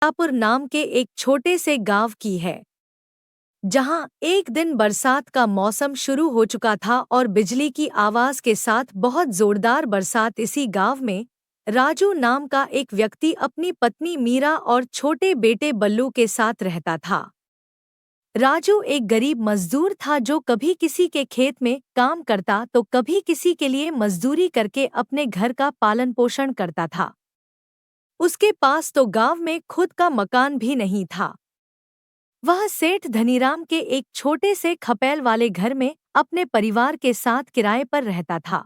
मिर्जापुर नाम के एक छोटे से गांव की है, जहां एक दिन बरसात का मौसम शुरू हो चुका था और बिजली की आवाज के साथ बहुत जोरदार बरसात। इसी गांव में राजू नाम का एक व्यक्ति अपनी पत्नी मीरा और छोटे बेटे बल्लू के साथ रहता था। राजू एक गरीब मजदूर था जो कभी किसी के खेत में काम करता तो कभी किसी के लिए मजदूरी करके अपने घर का पालन पोषण करता था। उसके पास तो गांव में खुद का मकान भी नहीं था। वह सेठ धनीराम के एक छोटे से खपैल वाले घर में अपने परिवार के साथ किराए पर रहता था,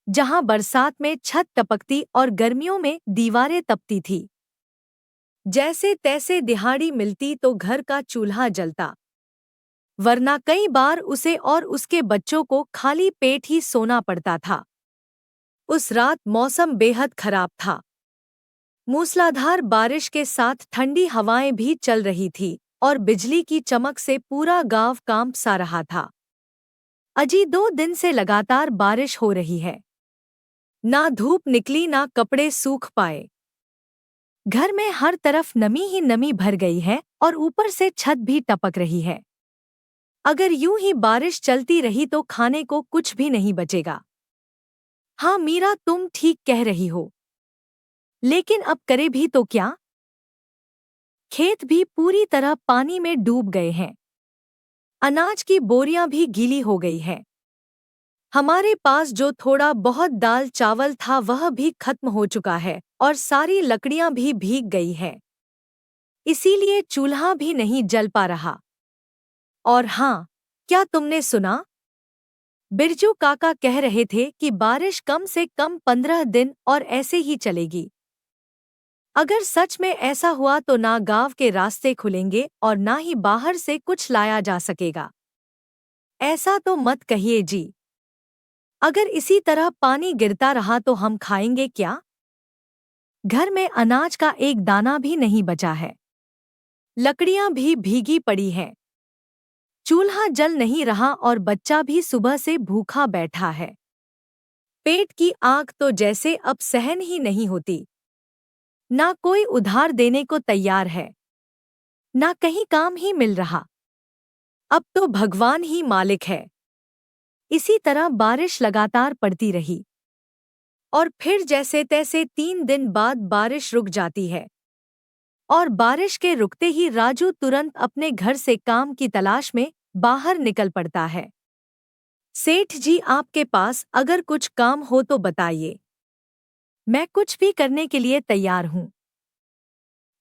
जहां बरसात में छत टपकती और गर्मियों में दीवारें तपती थी। जैसे तैसे दिहाड़ी मिलती तो घर का चूल्हा जलता, वरना कई बार उसे और उसके बच्चों को खाली पेट ही सोना पड़ता था। उस रात मौसम बेहद खराब था। मूसलाधार बारिश के साथ ठंडी हवाएं भी चल रही थी और बिजली की चमक से पूरा गांव कांप सा रहा था। अजी 2 दिन से लगातार बारिश हो रही है। ना धूप निकली ना कपड़े सूख पाए। घर में हर तरफ नमी ही नमी भर गई है और ऊपर से छत भी टपक रही है। अगर यूं ही बारिश चलती रही तो खाने को कुछ भी नहीं बचेगा। हाँ मीरा, तुम ठीक कह रही हो, लेकिन अब करे भी तो क्या? खेत भी पूरी तरह पानी में डूब गए हैं। अनाज की बोरियां भी गीली हो गई हैं। हमारे पास जो थोड़ा बहुत दाल चावल था वह भी खत्म हो चुका है और सारी लकड़ियां भी भीग गई हैं। इसीलिए चूल्हा भी नहीं जल पा रहा। और हाँ, क्या तुमने सुना? बिरजू काका कह रहे थे कि बारिश कम से कम 15 दिन और ऐसे ही चलेगी। अगर सच में ऐसा हुआ तो ना गांव के रास्ते खुलेंगे और ना ही बाहर से कुछ लाया जा सकेगा। ऐसा तो मत कहिए जी। अगर इसी तरह पानी गिरता रहा तो हम खाएंगे क्या? घर में अनाज का एक दाना भी नहीं बचा है। लकड़ियां भी भीगी पड़ी हैं। चूल्हा जल नहीं रहा और बच्चा भी सुबह से भूखा बैठा है। पेट की आग तो जैसे अब सहन ही नहीं होती। ना कोई उधार देने को तैयार है, ना कहीं काम ही मिल रहा। अब तो भगवान ही मालिक है। इसी तरह बारिश लगातार पड़ती रही और फिर जैसे तैसे 3 दिन बाद बारिश रुक जाती है। और बारिश के रुकते ही राजू तुरंत अपने घर से काम की तलाश में बाहर निकल पड़ता है। सेठ जी, आपके पास अगर कुछ काम हो तो बताइए, मैं कुछ भी करने के लिए तैयार हूँ।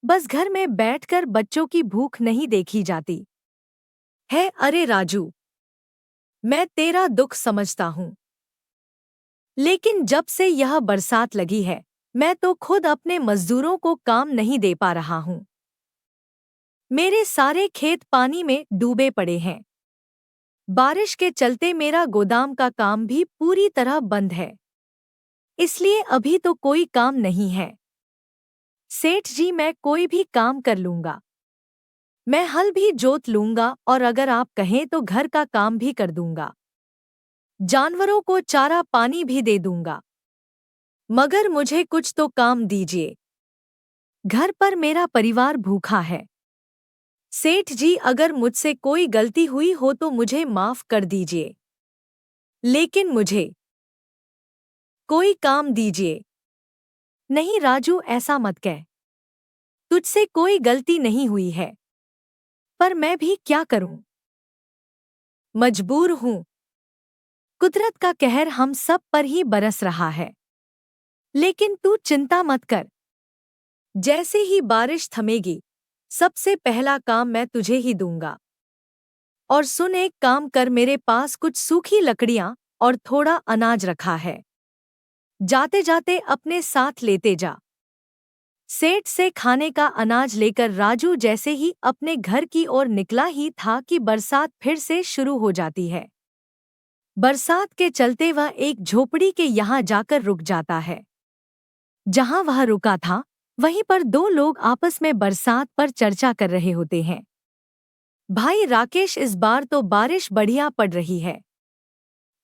बस घर में बैठकर बच्चों की भूख नहीं देखी जाती है। अरे राजू, मैं तेरा दुख समझता हूँ, लेकिन जब से यह बरसात लगी है मैं तो खुद अपने मजदूरों को काम नहीं दे पा रहा हूँ। मेरे सारे खेत पानी में डूबे पड़े हैं। बारिश के चलते मेरा गोदाम का काम भी पूरी तरह बंद है, इसलिए अभी तो कोई काम नहीं है। सेठ जी, मैं कोई भी काम कर लूंगा। मैं हल भी जोत लूंगा और अगर आप कहें तो घर का काम भी कर दूंगा। जानवरों को चारा पानी भी दे दूंगा, मगर मुझे कुछ तो काम दीजिए। घर पर मेरा परिवार भूखा है। सेठ जी, अगर मुझसे कोई गलती हुई हो तो मुझे माफ कर दीजिए, लेकिन मुझे कोई काम दीजिए। नहीं राजू, ऐसा मत कह। तुझसे कोई गलती नहीं हुई है, पर मैं भी क्या करूं? मजबूर हूं। कुदरत का कहर हम सब पर ही बरस रहा है। लेकिन तू चिंता मत कर। जैसे ही बारिश थमेगी सबसे पहला काम मैं तुझे ही दूंगा। और सुन, एक काम कर, मेरे पास कुछ सूखी लकड़ियां और थोड़ा अनाज रखा है। जाते जाते अपने साथ लेते जा। सेठ से खाने का अनाज लेकर राजू जैसे ही अपने घर की ओर निकला ही था कि बरसात फिर से शुरू हो जाती है। बरसात के चलते वह एक झोपड़ी के यहाँ जाकर रुक जाता है। जहाँ वह रुका था वहीं पर 2 लोग आपस में बरसात पर चर्चा कर रहे होते हैं। भाई राकेश, इस बार तो बारिश बढ़िया पड़ रही है।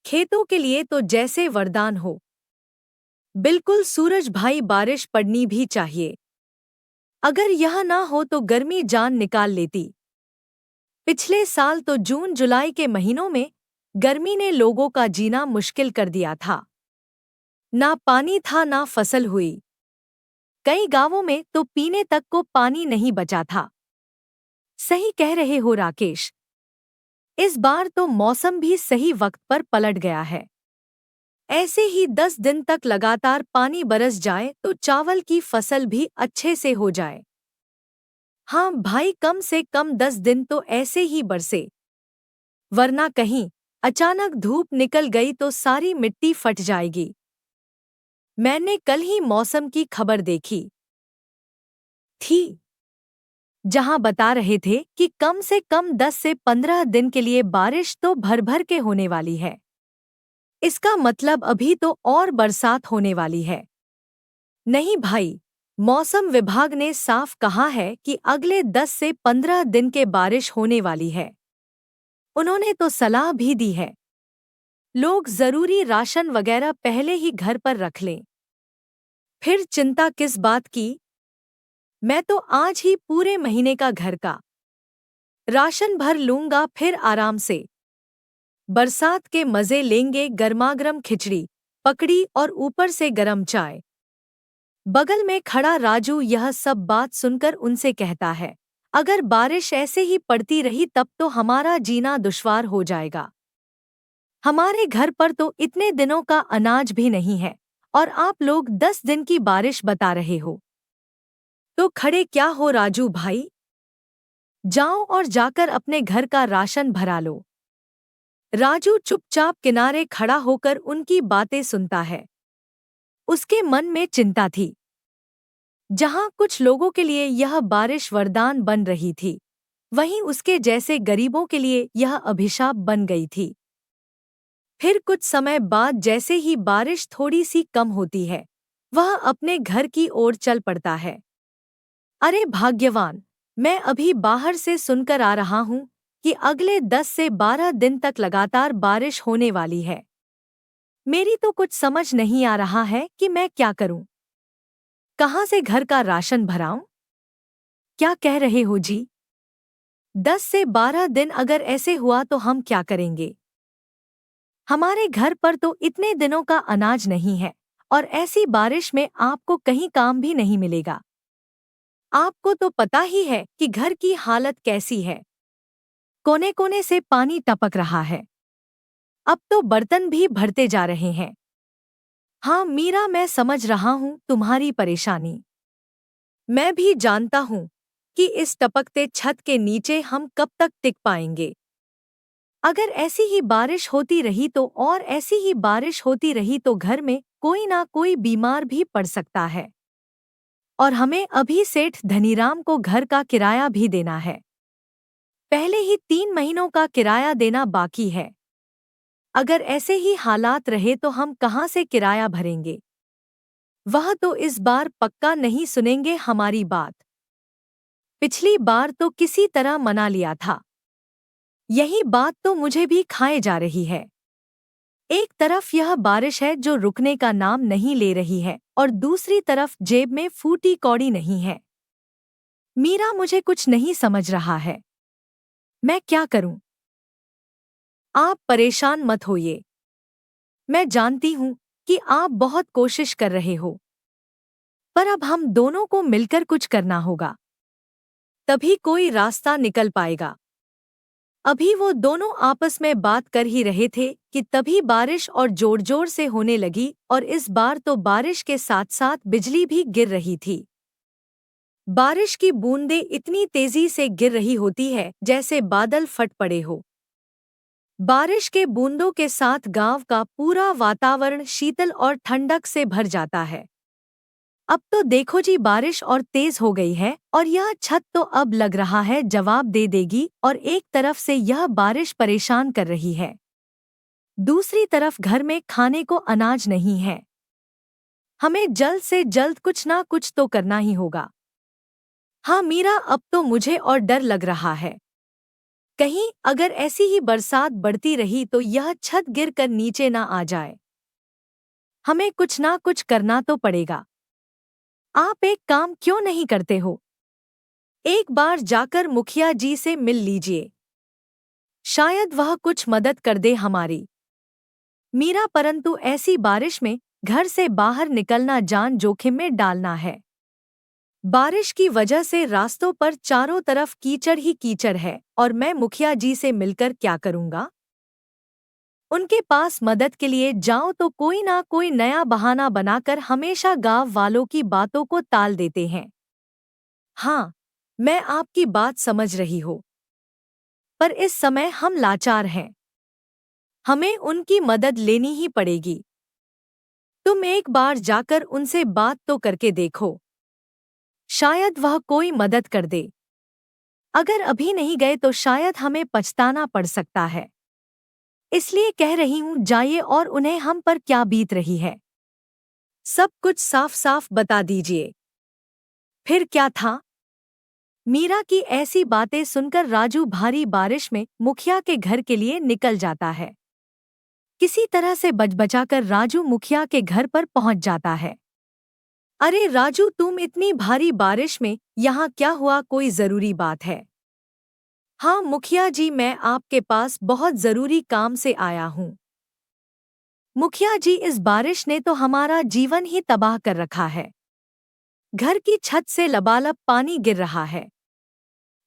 खेतों के लिए तो जैसे वरदान हो। बिल्कुल सूरज भाई, बारिश पड़नी भी चाहिए। अगर यह ना हो तो गर्मी जान निकाल लेती। पिछले साल तो जून जुलाई के महीनों में गर्मी ने लोगों का जीना मुश्किल कर दिया था। ना पानी था ना फसल हुई। कई गांवों में तो पीने तक को पानी नहीं बचा था। सही कह रहे हो राकेश। इस बार तो मौसम भी सही वक्त पर पलट गया है। ऐसे ही 10 दिन तक लगातार पानी बरस जाए तो चावल की फसल भी अच्छे से हो जाए। हाँ भाई, कम से कम 10 दिन तो ऐसे ही बरसे, वरना कहीं अचानक धूप निकल गई तो सारी मिट्टी फट जाएगी। मैंने कल ही मौसम की खबर देखी थी, जहां बता रहे थे कि कम से कम 10 से 15 दिन के लिए बारिश तो भर भर के होने वाली है। इसका मतलब अभी तो और बरसात होने वाली है। नहीं भाई, मौसम विभाग ने साफ कहा है कि अगले 10 से 15 दिन के बारिश होने वाली है। उन्होंने तो सलाह भी दी है, लोग जरूरी राशन वगैरह पहले ही घर पर रख लें। फिर चिंता किस बात की? मैं तो आज ही पूरे महीने का घर का राशन भर लूंगा, फिर आराम से बरसात के मजे लेंगे। गर्मागर्म खिचड़ी, पकड़ी और ऊपर से गरम चाय। बगल में खड़ा राजू यह सब बात सुनकर उनसे कहता है, अगर बारिश ऐसे ही पड़ती रही तब तो हमारा जीना दुश्वार हो जाएगा। हमारे घर पर तो इतने दिनों का अनाज भी नहीं है और आप लोग 10 दिन की बारिश बता रहे हो। तो खड़े क्या हो राजू भाई, जाओ और जाकर अपने घर का राशन भरा लो। राजू चुपचाप किनारे खड़ा होकर उनकी बातें सुनता है। उसके मन में चिंता थी। जहां कुछ लोगों के लिए यह बारिश वरदान बन रही थी, वहीं उसके जैसे गरीबों के लिए यह अभिशाप बन गई थी। फिर कुछ समय बाद जैसे ही बारिश थोड़ी सी कम होती है, वह अपने घर की ओर चल पड़ता है। अरे भाग्यवान, मैं अभी बाहर से सुनकर आ रहा हूं कि अगले 10 से 12 दिन तक लगातार बारिश होने वाली है। मेरी तो कुछ समझ नहीं आ रहा है कि मैं क्या करूं। कहां से घर का राशन भराऊं? क्या कह रहे हो जी? 10 से 12 दिन अगर ऐसे हुआ तो हम क्या करेंगे? हमारे घर पर तो इतने दिनों का अनाज नहीं है और ऐसी बारिश में आपको कहीं काम भी नहीं मिलेगा। आपको तो पता ही है कि घर की हालत कैसी है। कोने कोने से पानी टपक रहा है। अब तो बर्तन भी भरते जा रहे हैं। हाँ मीरा, मैं समझ रहा हूँ तुम्हारी परेशानी। मैं भी जानता हूँ कि इस टपकते छत के नीचे हम कब तक टिक पाएंगे। अगर ऐसी ही बारिश होती रही तो और ऐसी ही बारिश होती रही तो घर में कोई ना कोई बीमार भी पड़ सकता है। और हमें अभी सेठ धनीराम को घर का किराया भी देना है। पहले ही 3 महीनों का किराया देना बाकी है। अगर ऐसे ही हालात रहे तो हम कहाँ से किराया भरेंगे? वह तो इस बार पक्का नहीं सुनेंगे हमारी बात। पिछली बार तो किसी तरह मना लिया था। यही बात तो मुझे भी खाए जा रही है। एक तरफ यह बारिश है जो रुकने का नाम नहीं ले रही है और दूसरी तरफ जेब में फूटी कौड़ी नहीं है। मीरा, मुझे कुछ नहीं समझ रहा है। मैं क्या करूं? आप परेशान मत होइए। मैं जानती हूं कि आप बहुत कोशिश कर रहे हो, पर अब हम दोनों को मिलकर कुछ करना होगा, तभी कोई रास्ता निकल पाएगा। अभी वो दोनों आपस में बात कर ही रहे थे कि तभी बारिश और जोर जोर से होने लगी और इस बार तो बारिश के साथ साथ बिजली भी गिर रही थी। बारिश की बूंदें इतनी तेजी से गिर रही होती है जैसे बादल फट पड़े हो। बारिश के बूंदों के साथ गांव का पूरा वातावरण शीतल और ठंडक से भर जाता है। अब तो देखो जी, बारिश और तेज हो गई है और यह छत तो अब लग रहा है जवाब दे देगी और एक तरफ से यह बारिश परेशान कर रही है, दूसरी तरफ घर में खाने को अनाज नहीं है। हमें जल्द से जल्द कुछ ना कुछ तो करना ही होगा। हाँ मीरा, अब तो मुझे और डर लग रहा है। कहीं अगर ऐसी ही बरसात बढ़ती रही तो यह छत गिरकर नीचे ना आ जाए। हमें कुछ ना कुछ करना तो पड़ेगा। आप एक काम क्यों नहीं करते हो? एक बार जाकर मुखिया जी से मिल लीजिए, शायद वह कुछ मदद कर दे हमारी। मीरा, परंतु ऐसी बारिश में घर से बाहर निकलना जान जोखिम में डालना है। बारिश की वजह से रास्तों पर चारों तरफ कीचड़ ही कीचड़ है और मैं मुखिया जी से मिलकर क्या करूंगा? उनके पास मदद के लिए जाऊं तो कोई ना कोई नया बहाना बनाकर हमेशा गांव वालों की बातों को टाल देते हैं। हाँ, मैं आपकी बात समझ रही हूँ, पर इस समय हम लाचार हैं। हमें उनकी मदद लेनी ही पड़ेगी। तुम एक बार जाकर उनसे बात तो करके देखो, शायद वह कोई मदद कर दे। अगर अभी नहीं गए तो शायद हमें पछताना पड़ सकता है। इसलिए कह रही हूं, जाइए और उन्हें हम पर क्या बीत रही है सब कुछ साफ साफ बता दीजिए। फिर क्या था? मीरा की ऐसी बातें सुनकर राजू भारी बारिश में मुखिया के घर के लिए निकल जाता है। किसी तरह से बचबचाकर राजू मुखिया के घर पर पहुंच जाता है। अरे राजू, तुम इतनी भारी बारिश में यहाँ क्या हुआ? कोई जरूरी बात है? हाँ मुखिया जी, मैं आपके पास बहुत जरूरी काम से आया हूँ। मुखिया जी, इस बारिश ने तो हमारा जीवन ही तबाह कर रखा है। घर की छत से लबालब पानी गिर रहा है।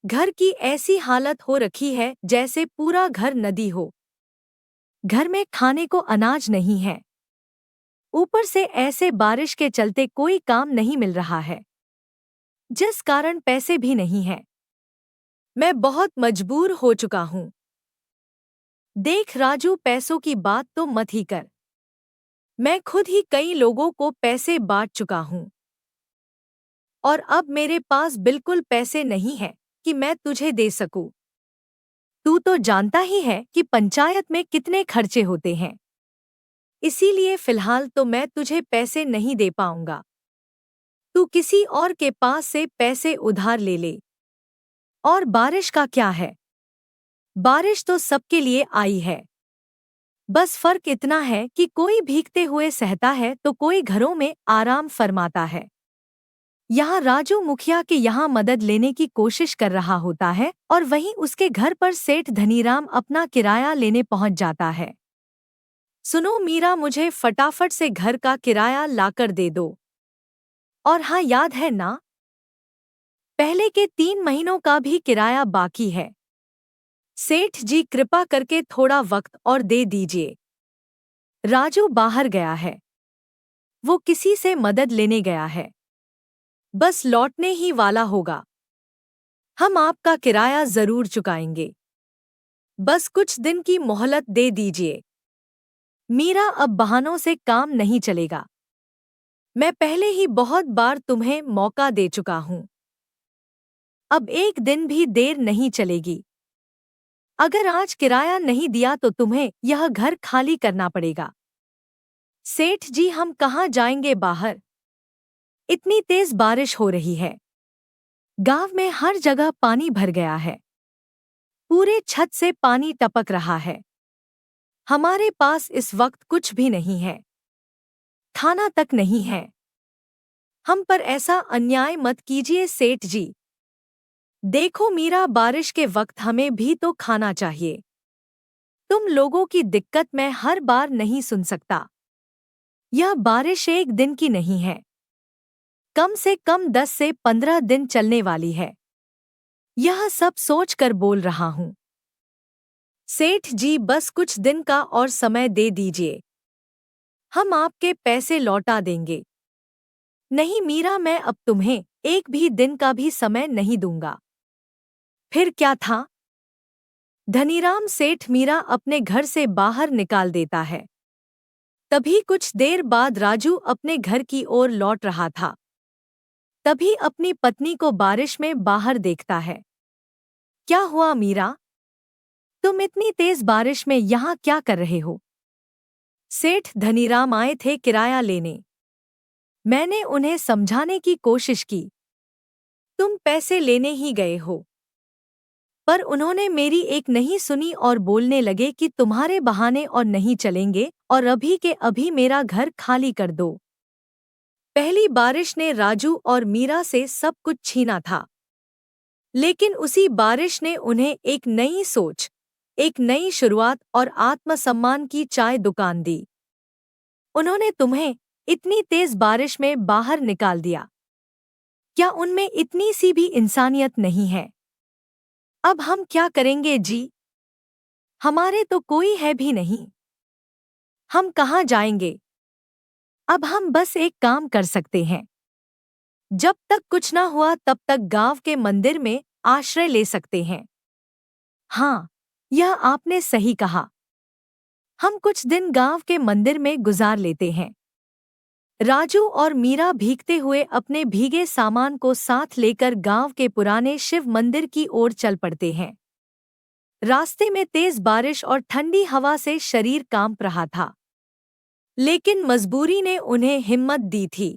घर की ऐसी हालत हो रखी है जैसे पूरा घर नदी हो। घर में खाने को अनाज नहीं है। ऊपर से ऐसे बारिश के चलते कोई काम नहीं मिल रहा है, जिस कारण पैसे भी नहीं हैं। मैं बहुत मजबूर हो चुका हूँ। देख राजू, पैसों की बात तो मत ही कर। मैं खुद ही कई लोगों को पैसे बांट चुका हूँ और अब मेरे पास बिल्कुल पैसे नहीं हैं कि मैं तुझे दे सकूं। तू तो जानता ही है कि पंचायत में कितने खर्चे होते हैं। इसीलिए फिलहाल तो मैं तुझे पैसे नहीं दे पाऊंगा। तू किसी और के पास से पैसे उधार ले ले। और बारिश का क्या है? बारिश तो सबके लिए आई है। बस फर्क इतना है कि कोई भीगते हुए सहता है तो कोई घरों में आराम फरमाता है। यहाँ राजू मुखिया के यहाँ मदद लेने की कोशिश कर रहा होता है और वहीं उसके घर पर सेठ धनीराम अपना किराया लेने पहुंच जाता है। सुनो मीरा, मुझे फटाफट से घर का किराया लाकर दे दो। और हाँ, याद है ना, पहले के 3 महीनों का भी किराया बाकी है। सेठ जी, कृपा करके थोड़ा वक्त और दे दीजिए। राजू बाहर गया है। वो किसी से मदद लेने गया है, बस लौटने ही वाला होगा। हम आपका किराया जरूर चुकाएंगे, बस कुछ दिन की मोहलत दे दीजिए। मीरा, अब बहानों से काम नहीं चलेगा। मैं पहले ही बहुत बार तुम्हें मौका दे चुका हूं। अब एक दिन भी देर नहीं चलेगी। अगर आज किराया नहीं दिया तो तुम्हें यह घर खाली करना पड़ेगा। सेठ जी, हम कहाँ जाएंगे बाहर? इतनी तेज बारिश हो रही है। गांव में हर जगह पानी भर गया है। पूरे छत से पानी टपक रहा है। हमारे पास इस वक्त कुछ भी नहीं है। खाना तक नहीं है। हम पर ऐसा अन्याय मत कीजिए सेठ जी। देखो मीरा, बारिश के वक्त हमें भी तो खाना चाहिए। तुम लोगों की दिक्कत मैं हर बार नहीं सुन सकता। यह बारिश एक दिन की नहीं है, कम से कम 10 से 15 दिन चलने वाली है। यह सब सोच कर बोल रहा हूँ। सेठ जी, बस कुछ दिन का और समय दे दीजिए। हम आपके पैसे लौटा देंगे। नहीं मीरा, मैं अब तुम्हें एक भी दिन का भी समय नहीं दूंगा। फिर क्या था? धनीराम सेठ मीरा अपने घर से बाहर निकाल देता है। तभी कुछ देर बाद राजू अपने घर की ओर लौट रहा था। तभी अपनी पत्नी को बारिश में बाहर देखता है। क्या हुआ मीरा? तुम इतनी तेज बारिश में यहाँ क्या कर रहे हो? सेठ धनीराम आए थे किराया लेने। मैंने उन्हें समझाने की कोशिश की। तुम पैसे लेने ही गए हो, पर उन्होंने मेरी एक नहीं सुनी और बोलने लगे कि तुम्हारे बहाने और नहीं चलेंगे और अभी के अभी मेरा घर खाली कर दो। पहली बारिश ने राजू और मीरा से सब कुछ छीना था। लेकिन उसी बारिश ने उन्हें एक नई सोच, एक नई शुरुआत और आत्मसम्मान की चाय दुकान दी। उन्होंने तुम्हें इतनी तेज बारिश में बाहर निकाल दिया। क्या उनमें इतनी सी भी इंसानियत नहीं है? अब हम क्या करेंगे जी? हमारे तो कोई है भी नहीं। हम कहाँ जाएंगे? अब हम बस एक काम कर सकते हैं। जब तक कुछ ना हुआ तब तक गांव के मंदिर में आश्रय ले सकते हैं। हाँ, यह आपने सही कहा। हम कुछ दिन गांव के मंदिर में गुजार लेते हैं। राजू और मीरा भीगते हुए अपने भीगे सामान को साथ लेकर गांव के पुराने शिव मंदिर की ओर चल पड़ते हैं। रास्ते में तेज बारिश और ठंडी हवा से शरीर कांप रहा था, लेकिन मजबूरी ने उन्हें हिम्मत दी थी।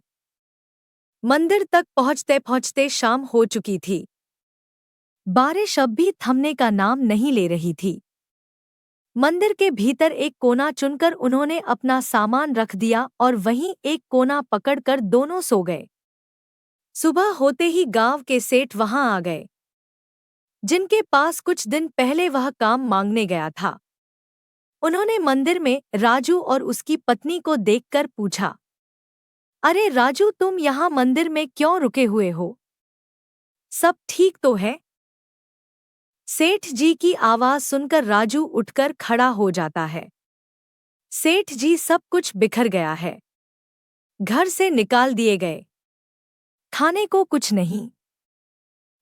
मंदिर तक पहुंचते पहुंचते शाम हो चुकी थी। बारिश अब भी थमने का नाम नहीं ले रही थी। मंदिर के भीतर एक कोना चुनकर उन्होंने अपना सामान रख दिया और वहीं एक कोना पकड़कर दोनों सो गए। सुबह होते ही गांव के सेठ वहां आ गए, जिनके पास कुछ दिन पहले वह काम मांगने गया था। उन्होंने मंदिर में राजू और उसकी पत्नी को देखकर पूछा, अरे राजू, तुम यहाँ मंदिर में क्यों रुके हुए हो? सब ठीक तो है? सेठ जी की आवाज सुनकर राजू उठकर खड़ा हो जाता है। सेठ जी, सब कुछ बिखर गया है। घर से निकाल दिए गए। खाने को कुछ नहीं,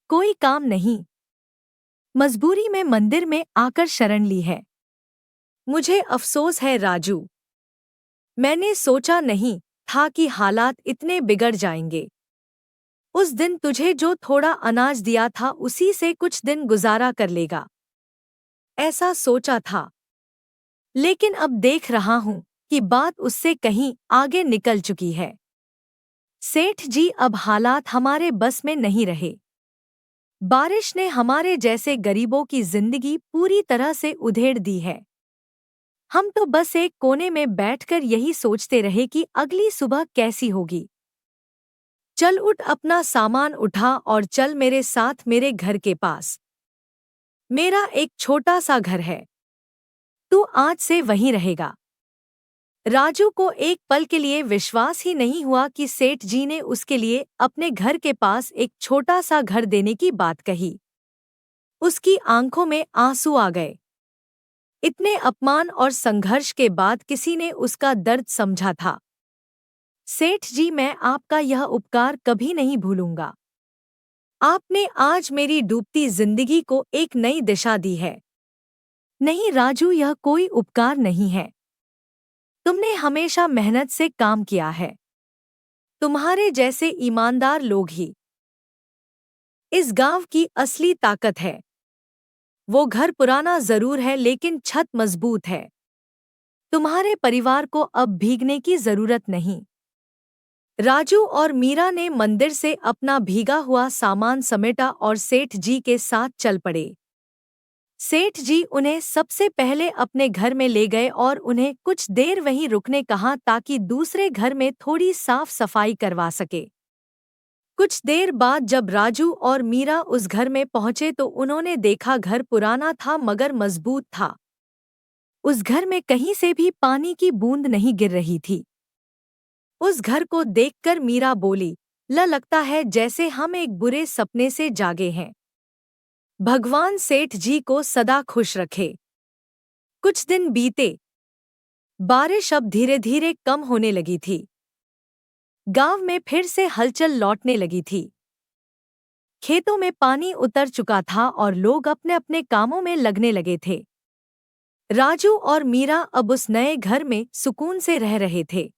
कोई काम नहीं। मजबूरी में मंदिर में आकर शरण ली है। मुझे अफसोस है राजू। मैंने सोचा नहीं था कि हालात इतने बिगड़ जाएंगे। उस दिन तुझे जो थोड़ा अनाज दिया था उसी से कुछ दिन गुजारा कर लेगा, ऐसा सोचा था। लेकिन अब देख रहा हूं कि बात उससे कहीं आगे निकल चुकी है। सेठ जी, अब हालात हमारे बस में नहीं रहे। बारिश ने हमारे जैसे गरीबों की जिंदगी पूरी तरह से उधेड़ दी है। हम तो बस एक कोने में बैठकर यही सोचते रहे कि अगली सुबह कैसी होगी। चल उठ, अपना सामान उठा और चल मेरे साथ मेरे घर के पास। मेरा एक छोटा सा घर है, तू आज से वहीं रहेगा। राजू को एक पल के लिए विश्वास ही नहीं हुआ कि सेठ जी ने उसके लिए अपने घर के पास एक छोटा सा घर देने की बात कही। उसकी आंखों में आंसू आ गए। इतने अपमान और संघर्ष के बाद किसी ने उसका दर्द समझा था। सेठ जी, मैं आपका यह उपकार कभी नहीं भूलूंगा। आपने आज मेरी डूबती जिंदगी को एक नई दिशा दी है। नहीं राजू, यह कोई उपकार नहीं है। तुमने हमेशा मेहनत से काम किया है। तुम्हारे जैसे ईमानदार लोग ही इस गांव की असली ताकत है। वो घर पुराना जरूर है लेकिन छत मजबूत है। तुम्हारे परिवार को अब भीगने की जरूरत नहीं। राजू और मीरा ने मंदिर से अपना भीगा हुआ सामान समेटा और सेठ जी के साथ चल पड़े। सेठ जी उन्हें सबसे पहले अपने घर में ले गए और उन्हें कुछ देर वहीं रुकने कहा ताकि दूसरे घर में थोड़ी साफ सफाई करवा सके। कुछ देर बाद जब राजू और मीरा उस घर में पहुंचे तो उन्होंने देखा घर पुराना था मगर मजबूत था। उस घर में कहीं से भी पानी की बूंद नहीं गिर रही थी। उस घर को देखकर मीरा बोली, लगता है जैसे हम एक बुरे सपने से जागे हैं। भगवान सेठ जी को सदा खुश रखे। कुछ दिन बीते। बारिश अब धीरे धीरे कम होने लगी थी। गांव में फिर से हलचल लौटने लगी थी। खेतों में पानी उतर चुका था और लोग अपने अपने कामों में लगने लगे थे। राजू और मीरा अब उस नए घर में सुकून से रह रहे थे।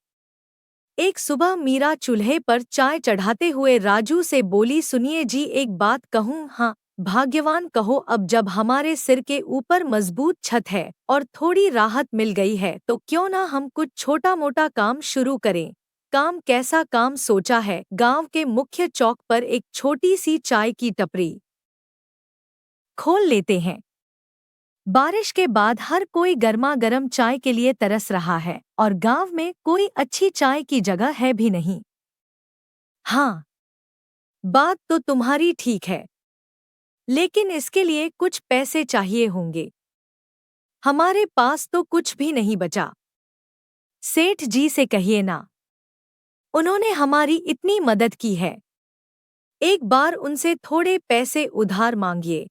एक सुबह मीरा चूल्हे पर चाय चढ़ाते हुए राजू से बोली, सुनिए जी, एक बात कहूँ? हाँ, भाग्यवान कहो। अब जब हमारे सिर के ऊपर मजबूत छत है और थोड़ी राहत मिल गई है तो क्यों ना हम कुछ छोटा मोटा काम शुरू करें। काम? कैसा काम सोचा है? गांव के मुख्य चौक पर एक छोटी सी चाय की टपरी खोल लेते हैं। बारिश के बाद हर कोई गर्मा गर्म चाय के लिए तरस रहा है और गांव में कोई अच्छी चाय की जगह है भी नहीं। हाँ, बात तो तुम्हारी ठीक है। लेकिन इसके लिए कुछ पैसे चाहिए होंगे। हमारे पास तो कुछ भी नहीं बचा। सेठ जी से कहिए ना, उन्होंने हमारी इतनी मदद की है। एक बार उनसे थोड़े पैसे उधार मांगिए।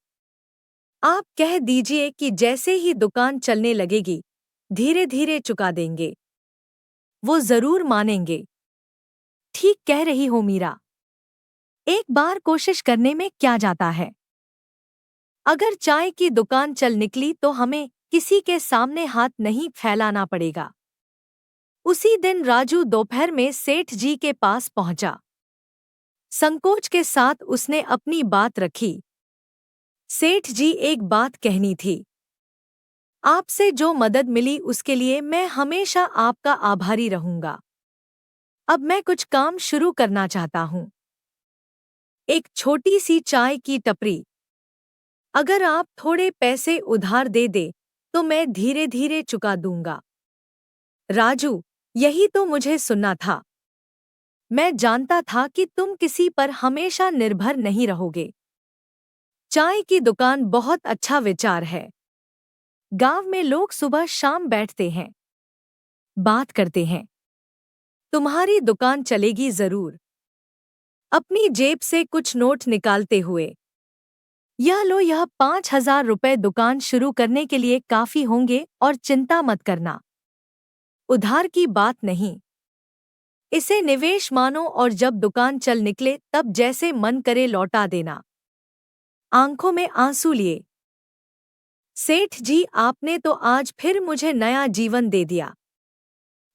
आप कह दीजिए कि जैसे ही दुकान चलने लगेगी, धीरे धीरे चुका देंगे। वो जरूर मानेंगे। ठीक कह रही हो मीरा। एक बार कोशिश करने में क्या जाता है। अगर चाय की दुकान चल निकली तो हमें किसी के सामने हाथ नहीं फैलाना पड़ेगा। उसी दिन राजू दोपहर में सेठ जी के पास पहुंचा। संकोच के साथ उसने अपनी बात रखी। सेठ जी, एक बात कहनी थी। आपसे जो मदद मिली उसके लिए मैं हमेशा आपका आभारी रहूंगा। अब मैं कुछ काम शुरू करना चाहता हूं। एक छोटी सी चाय की टपरी। अगर आप थोड़े पैसे उधार दे दे तो मैं धीरे धीरे चुका दूंगा। राजू, यही तो मुझे सुनना था। मैं जानता था कि तुम किसी पर हमेशा निर्भर नहीं रहोगे। चाय की दुकान बहुत अच्छा विचार है। गांव में लोग सुबह शाम बैठते हैं, बात करते हैं। तुम्हारी दुकान चलेगी जरूर। अपनी जेब से कुछ नोट निकालते हुए, यह लो, यह 5,000 रुपए दुकान शुरू करने के लिए काफी होंगे और चिंता मत करना। उधार की बात नहीं, इसे निवेश मानो और जब दुकान चल निकले तब जैसे मन करे लौटा देना। आंखों में आंसू लिए, सेठ जी आपने तो आज फिर मुझे नया जीवन दे दिया।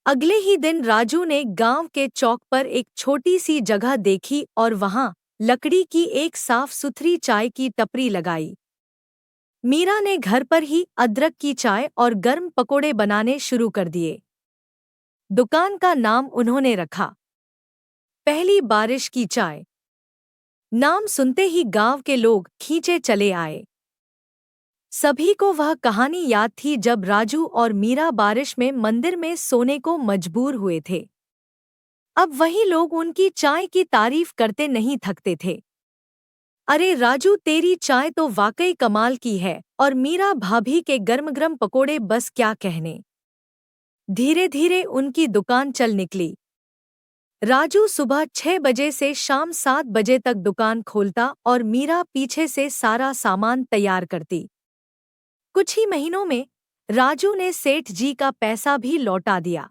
अगले ही दिन राजू ने गांव के चौक पर एक छोटी सी जगह देखी और वहां लकड़ी की एक साफ सुथरी चाय की टपरी लगाई। मीरा ने घर पर ही अदरक की चाय और गर्म पकोड़े बनाने शुरू कर दिए। दुकान का नाम उन्होंने रखा पहली बारिश की चाय। नाम सुनते ही गांव के लोग खींचे चले आए। सभी को वह कहानी याद थी जब राजू और मीरा बारिश में मंदिर में सोने को मजबूर हुए थे। अब वही लोग उनकी चाय की तारीफ करते नहीं थकते थे। अरे राजू, तेरी चाय तो वाकई कमाल की है, और मीरा भाभी के गर्म गर्म पकोड़े बस क्या कहने। धीरे धीरे उनकी दुकान चल निकली। राजू सुबह 6 बजे से शाम 7 बजे तक दुकान खोलता और मीरा पीछे से सारा सामान तैयार करती। कुछ ही महीनों में राजू ने सेठ जी का पैसा भी लौटा दिया।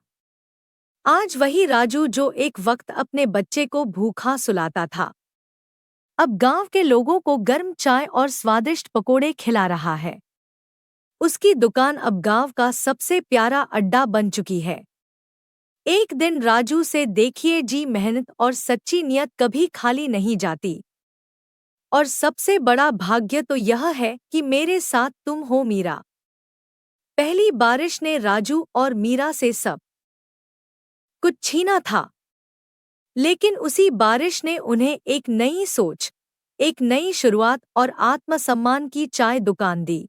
आज वही राजू जो एक वक्त अपने बच्चे को भूखा सुलाता था, अब गांव के लोगों को गर्म चाय और स्वादिष्ट पकोड़े खिला रहा है। उसकी दुकान अब गांव का सबसे प्यारा अड्डा बन चुकी है। एक दिन राजू से देखिए जी, मेहनत और सच्ची नियत कभी खाली नहीं जाती। और सबसे बड़ा भाग्य तो यह है कि मेरे साथ तुम हो मीरा। पहली बारिश ने राजू और मीरा से सब कुछ छीना था, लेकिन उसी बारिश ने उन्हें एक नई सोच, एक नई शुरुआत और आत्मसम्मान की चाय दुकान दी।